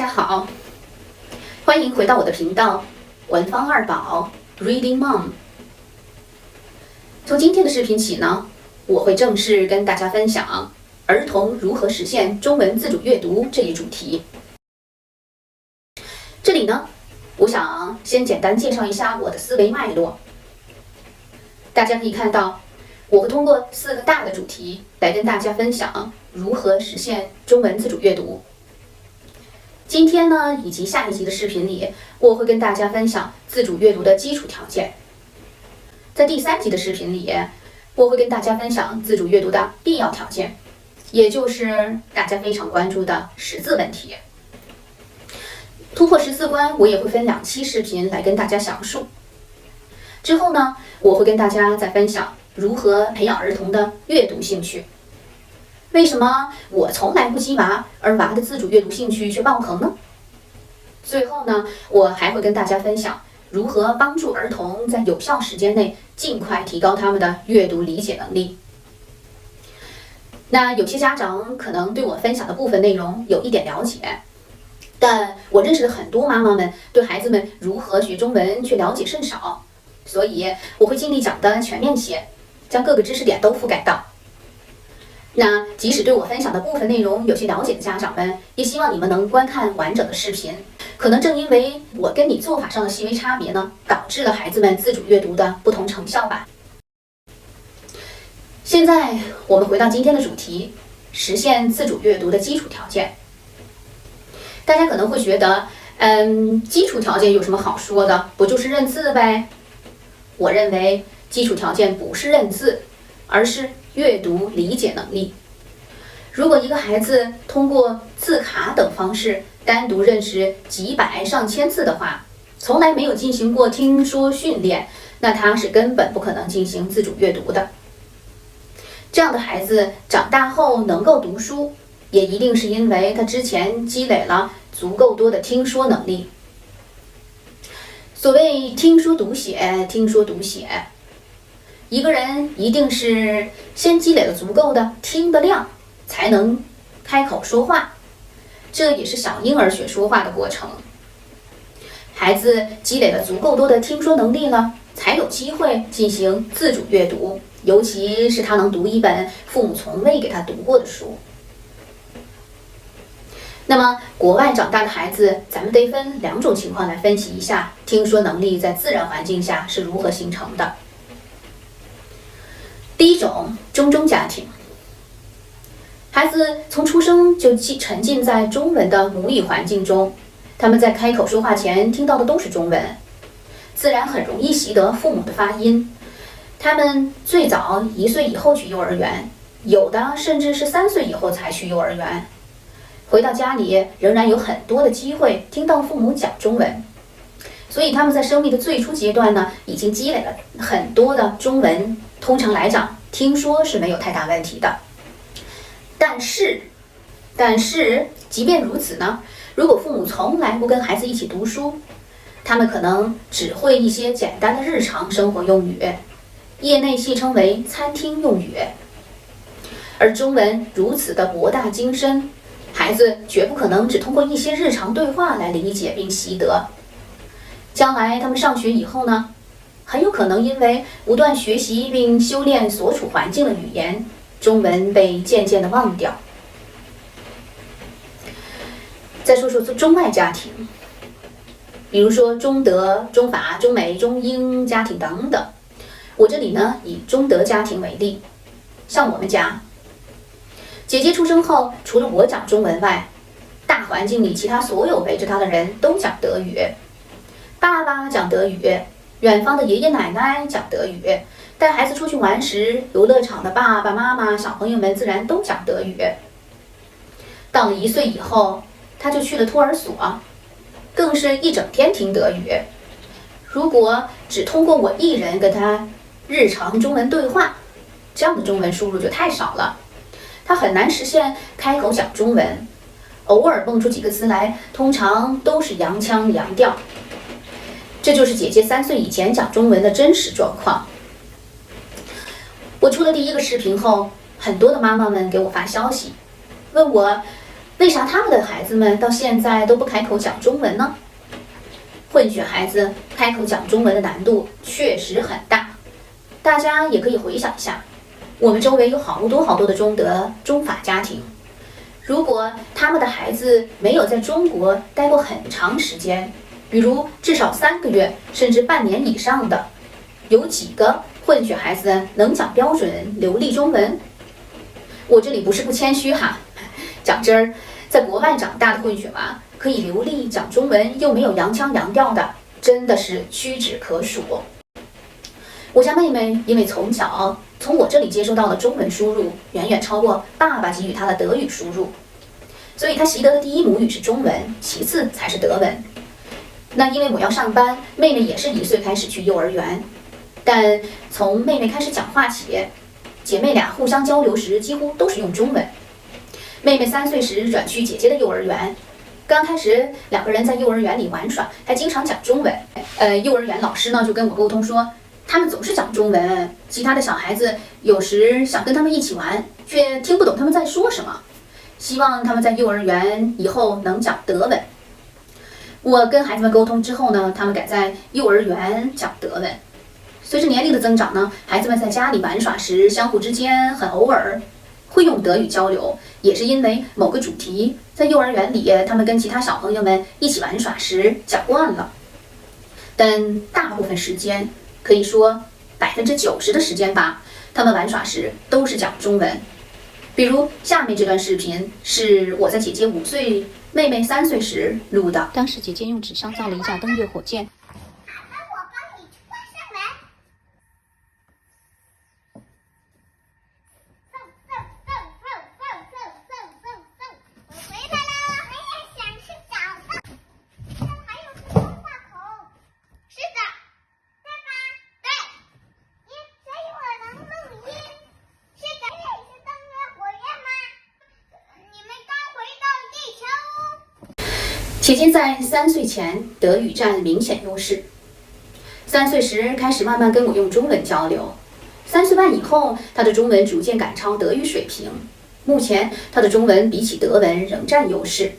家好，欢迎回到我的频道文芳二宝 Reading Mom。从今天的视频起呢，我会正式跟大家分享儿童如何实现中文自主阅读这一主题。这里呢，我想先简单介绍一下我的思维脉络。大家可以看到，我会通过4个大的主题来跟大家分享如何实现中文自主阅读。今天呢，以及下一集的视频里，我会跟大家分享自主阅读的基础条件。在第3集的视频里，我会跟大家分享自主阅读的必要条件，也就是大家非常关注的识字问题。突破识字关，我也会分2期视频来跟大家详述。之后呢，我会跟大家再分享如何培养儿童的阅读兴趣。为什么我从来不激娃，而娃的自主阅读兴趣却爆棚呢？最后呢，我还会跟大家分享如何帮助儿童在有效时间内尽快提高他们的阅读理解能力。那有些家长可能对我分享的部分内容有一点了解，但我认识的很多妈妈们对孩子们如何学中文却了解甚少，所以我会尽力讲得全面些，将各个知识点都覆盖到。那即使对我分享的部分内容有些了解的家长们，也希望你们能观看完整的视频。可能正因为我跟你做法上的细微差别呢，导致了孩子们自主阅读的不同成效吧。现在我们回到今天的主题，实现自主阅读的基础条件。大家可能会觉得，基础条件有什么好说的？不就是认字呗？我认为基础条件不是认字，而是阅读理解能力。如果一个孩子通过字卡等方式单独认识几百上千字的话，从来没有进行过听说训练，那他是根本不可能进行自主阅读的。这样的孩子长大后能够读书，也一定是因为他之前积累了足够多的听说能力。所谓听说读写，听说读写，一个人一定是先积累了足够的听的量，才能开口说话。这也是小婴儿学说话的过程。孩子积累了足够多的听说能力了，才有机会进行自主阅读，尤其是他能读一本父母从未给他读过的书。那么国外长大的孩子，咱们得分2种情况来分析一下听说能力在自然环境下是如何形成的。第一种，中中家庭，孩子从出生就沉浸在中文的母语环境中，他们在开口说话前听到的都是中文，自然很容易习得父母的发音。他们最早1岁以后去幼儿园，有的甚至是3岁以后才去幼儿园。回到家里，仍然有很多的机会听到父母讲中文，所以他们在生命的最初阶段呢，已经积累了很多的中文。通常来讲，听说是没有太大问题的。但是，即便如此呢，如果父母从来不跟孩子一起读书，他们可能只会一些简单的日常生活用语，业内戏称为餐厅用语。而中文如此的博大精深，孩子绝不可能只通过一些日常对话来理解并习得。将来他们上学以后呢，很有可能因为不断学习并修炼所处环境的语言，中文被渐渐的忘掉。再说说中外家庭，比如说中德、中法、中美、中英家庭等等。我这里呢，以中德家庭为例。像我们家，姐姐出生后，除了我讲中文外，大环境里其他所有围着她的人都讲德语。爸爸讲德语，远方的爷爷奶奶讲德语，带孩子出去玩时，游乐场的爸爸妈妈、小朋友们自然都讲德语。到了1岁以后，他就去了托儿所，更是一整天听德语。如果只通过我一人跟他日常中文对话，这样的中文输入就太少了，他很难实现开口讲中文。偶尔蹦出几个词来，通常都是洋腔洋调。这就是姐姐3岁以前讲中文的真实状况。我出了第1个视频后，很多的妈妈们给我发消息，问我为啥他们的孩子们到现在都不开口讲中文呢？混血孩子开口讲中文的难度确实很大。大家也可以回想一下，我们周围有好多的中德、中法家庭，如果他们的孩子没有在中国待过很长时间，比如至少3个月甚至半年以上的，有几个混血孩子能讲标准流利中文？我这里不是不谦虚哈，讲真儿，在国外长大的混血娃可以流利讲中文又没有洋腔洋调的，真的是屈指可数。我家妹妹因为从小从我这里接收到的中文输入远远超过爸爸给予她的德语输入，所以她习得的第一母语是中文，其次才是德文。那因为我要上班，妹妹也是1岁开始去幼儿园，但从妹妹开始讲话起，姐妹俩互相交流时几乎都是用中文。妹妹3岁时转去姐姐的幼儿园，刚开始2个人在幼儿园里玩耍，还经常讲中文。幼儿园老师呢就跟我沟通说，他们总是讲中文，其他的小孩子有时想跟他们一起玩，却听不懂他们在说什么，希望他们在幼儿园以后能讲德文。我跟孩子们沟通之后呢，他们改在幼儿园讲德文。随着年龄的增长呢，孩子们在家里玩耍时，相互之间很偶尔会用德语交流，也是因为某个主题在幼儿园里，他们跟其他小朋友们一起玩耍时讲惯了。但大部分时间，可以说90%的时间吧，他们玩耍时都是讲中文。比如下面这段视频是我在姐姐5岁、妹妹3岁时录的。当时姐姐用纸箱造了一架登月火箭。姐姐在3岁前德语占明显优势，3岁时开始慢慢跟我用中文交流，3岁半以后，她的中文逐渐赶超德语水平。目前她的中文比起德文仍占优势。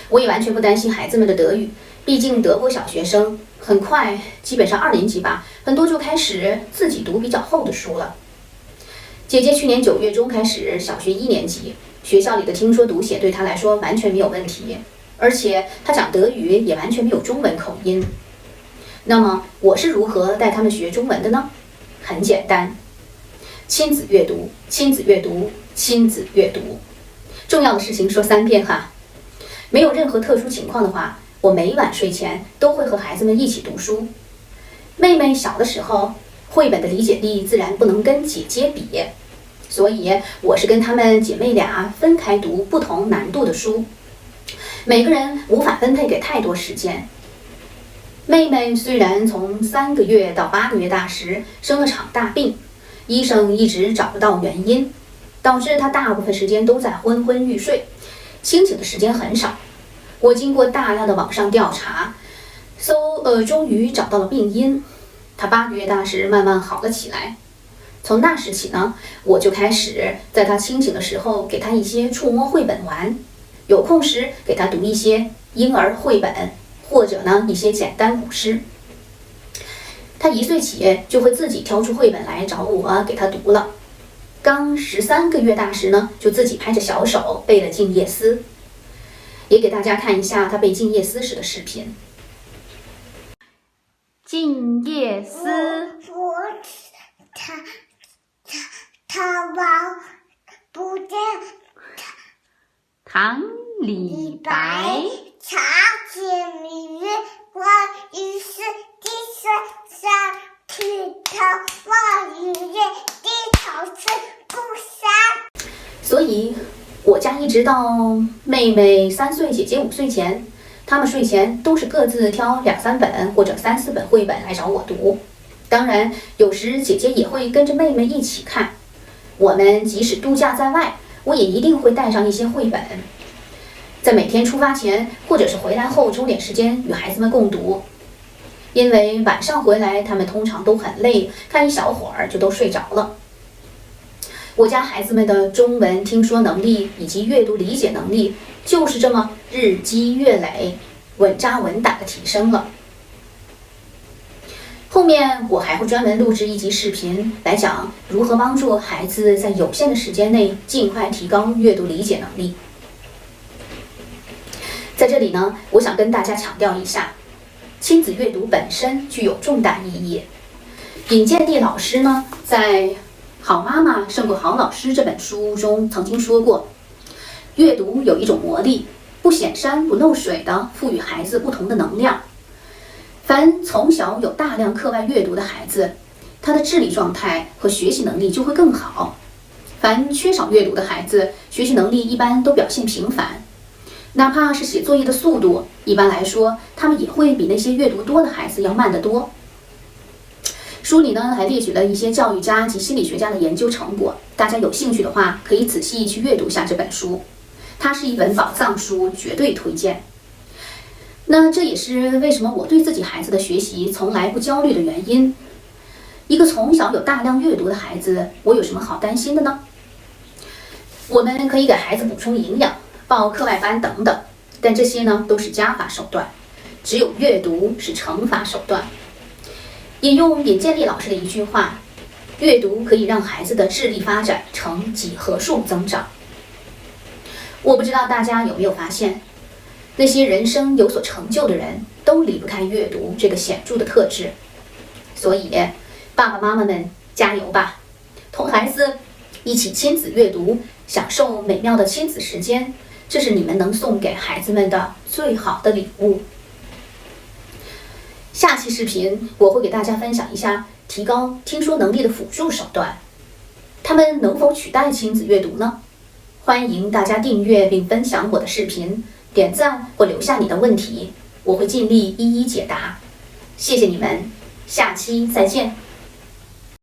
我也完全不担心孩子们的德语，毕竟德国小学生很快，基本上2年级吧，很多就开始自己读比较厚的书了。姐姐去年9月中开始小学1年级，学校里的听说读写对她来说完全没有问题。而且他讲德语也完全没有中文口音。那么我是如何带他们学中文的呢？很简单，亲子阅读，亲子阅读，亲子阅读。重要的事情说3遍哈。没有任何特殊情况的话，我每晚睡前都会和孩子们一起读书。妹妹小的时候，绘本的理解力自然不能跟姐姐比，所以我是跟她们姐妹俩分开读不同难度的书。每个人无法分配给太多时间。妹妹虽然从3个月到8个月大时生了场大病，医生一直找不到原因，导致她大部分时间都在昏昏欲睡，清醒的时间很少。我经过大量的网上调查，终于找到了病因。她8个月大时慢慢好了起来。从那时起呢，我就开始在她清醒的时候给她一些触摸绘本玩。有空时给他读一些婴儿绘本，或者呢一些简单古诗。他1岁起就会自己挑出绘本来找我给他读了。刚13个月大时呢，就自己拍着小手背了《静夜思》，也给大家看一下他背《静夜思》时的视频。静夜思，他王不见。唐李白，茶间明月光，疑是地上霜。低头望明月，低头思故乡。所以，我家一直到妹妹3岁，姐姐5岁前，他们睡前都是各自挑2、3本或者3、4本绘本来找我读。当然，有时姐姐也会跟着妹妹一起看。我们即使度假在外，我也一定会带上一些绘本，在每天出发前或者是回来后抽点时间与孩子们共读。因为晚上回来他们通常都很累，看一小会儿就都睡着了。我家孩子们的中文听说能力以及阅读理解能力就是这么日积月累、稳扎稳打的提升了。后面我还会专门录制一集视频来讲如何帮助孩子在有限的时间内尽快提高阅读理解能力。在这里呢，我想跟大家强调一下，亲子阅读本身具有重大意义。尹建莉老师呢，在《好妈妈胜过好老师》这本书中曾经说过，阅读有一种魔力，不显山不漏水地赋予孩子不同的能量。凡从小有大量课外阅读的孩子，他的智力状态和学习能力就会更好。凡缺少阅读的孩子，学习能力一般都表现平凡，哪怕是写作业的速度，一般来说，他们也会比那些阅读多的孩子要慢得多。书里呢还列举了一些教育家及心理学家的研究成果，大家有兴趣的话，可以仔细去阅读下这本书。它是一本宝藏书，绝对推荐。那这也是为什么我对自己孩子的学习从来不焦虑的原因。一个从小有大量阅读的孩子，我有什么好担心的呢？我们可以给孩子补充营养，报课外班等等，但这些呢都是加法手段，只有阅读是乘法手段。引用尹建莉老师的一句话，阅读可以让孩子的智力发展呈几何数增长。我不知道大家有没有发现，那些人生有所成就的人都离不开阅读这个显著的特质。所以爸爸妈妈们加油吧，同孩子一起亲子阅读，享受美妙的亲子时间，这是你们能送给孩子们的最好的礼物。下期视频我会给大家分享一下提高听说能力的辅助手段，它们能否取代亲子阅读呢？欢迎大家订阅并分享我的视频，点赞或留下你的问题，我会尽力一一解答。谢谢你们，下期再见。